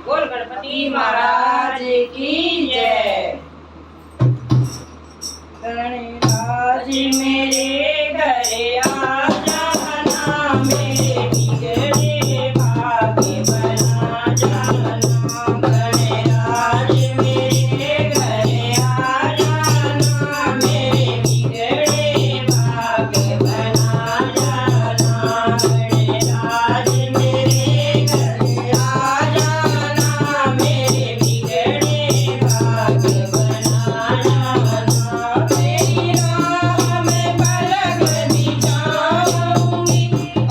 बोल गणपति महाराज की जय। गणराज मेरे घरे आ जाना, मेरे बिगड़े भाग्य बना जाना। गणराज मेरे घरे आ जाना, मेरे बिगड़े भाग्य बना जाना। गणराज मेरे घरे आ जाना, मेरे बिगड़े भाग्य बना जाना। तेरी राह में पलक बिछाऊंगी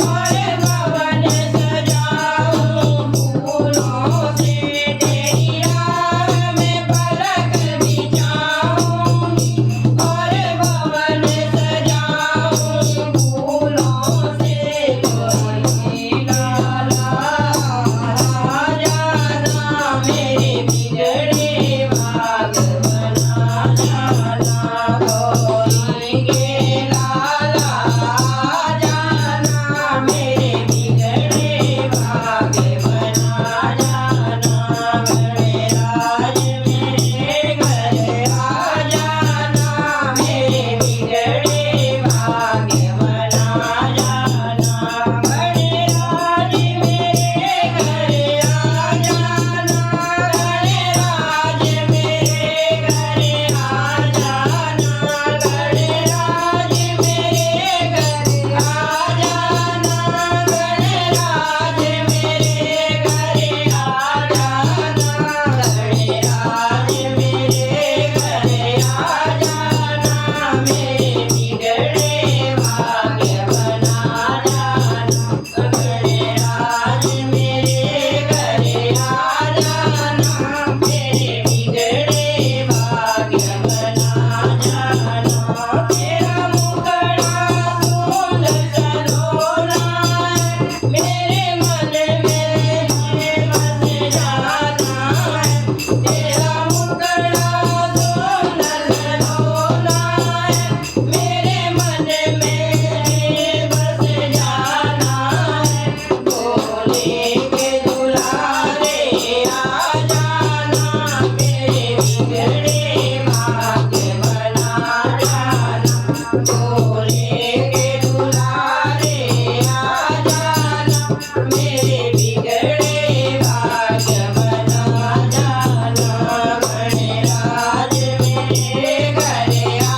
और भवन सजाऊं फूलों से। तेरी राह में पलक बिछाऊंगी और भवन सजाऊं फूलों से। कोई लाला आ जाना, मेरे बिगड़े भाग्य बना जाना। कोई के लाला आ जाना, मेरे बिगड़े भाग्य बना जाना। गणराज मेरे घर आ जाना, मेरे बिगड़े भाग्य बना जाना। गणराज मेरे घर आ जाना, गणराज मेरे घर आ जाना। गणराज मेरे घर आ जाना, गणराज मेरे घर आ जाना। गणराज मेरे घर आ जाना, मेरे बिगड़े भाग्य बना जाना। गणराज मेरे घर आ जाना, मेरे बिगड़े भाग्य बना जाना। तेरा मुखड़ा सुंदर सलोना है, मेरे मन में बस जाना है। तेरा मुखड़ा सुंदर सलोना है, मेरे मन में बस जाना है। भोले के दुलारे आ जाना, मेरे बिगड़े भाग्य बना जाना। भोले के दुलारे आ जाना, मेरे बिगड़े भाग्य बना जाना। गणराज मेरे घर आ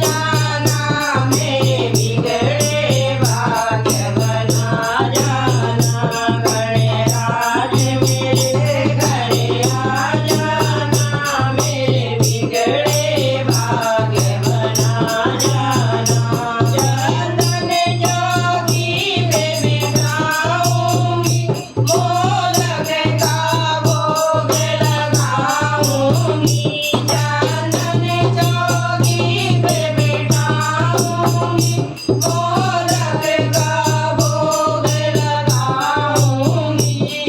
जाना, मेरे बिगड़े भाग्य बना जाना। गणराज मेरे घर आ जाना, मेरे बिगड़े भाग्य बना जाना। चंदन जोगी में बिठाऊंगी, मोदक का भोग लगाऊंगी। चंदन जोगी में बिठाऊंगी, मोदक का भोग लगाऊंगी।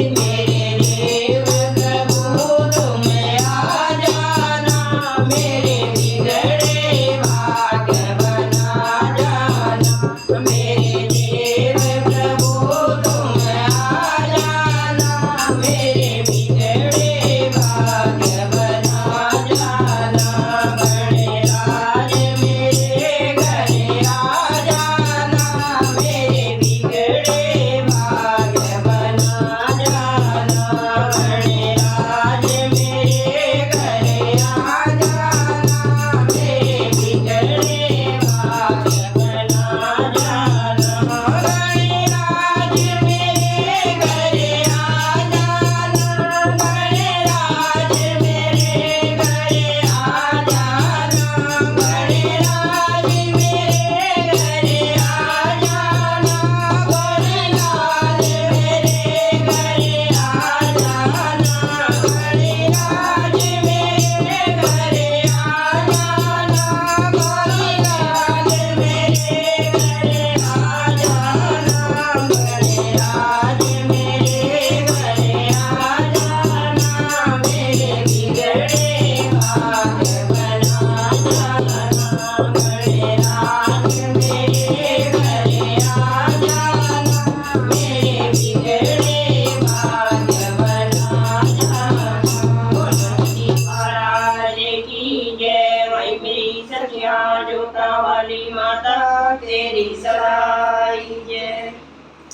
मेरे देव प्रभु तुम आ जाना, मेरे बिगड़े भाग्य बना जाना। मेरे देव प्रभु तुम आ जाना, मेरे बिगड़े भाग्य बना जाना। गणराज मेरे घर आ जाना, मेरे बिगड़े भाग्य बना जाना। गणराज मेरे घर आ जाना, मेरे बिगड़े भाग्य बना जाना। गणराज मेरे घर आ जाना, गणराज मेरे घर आ जाना। गणराज मेरे घर आ जाना, गणराज मेरे घर आ जाना। सखिया जोता वाली माता तेरी सराई जय।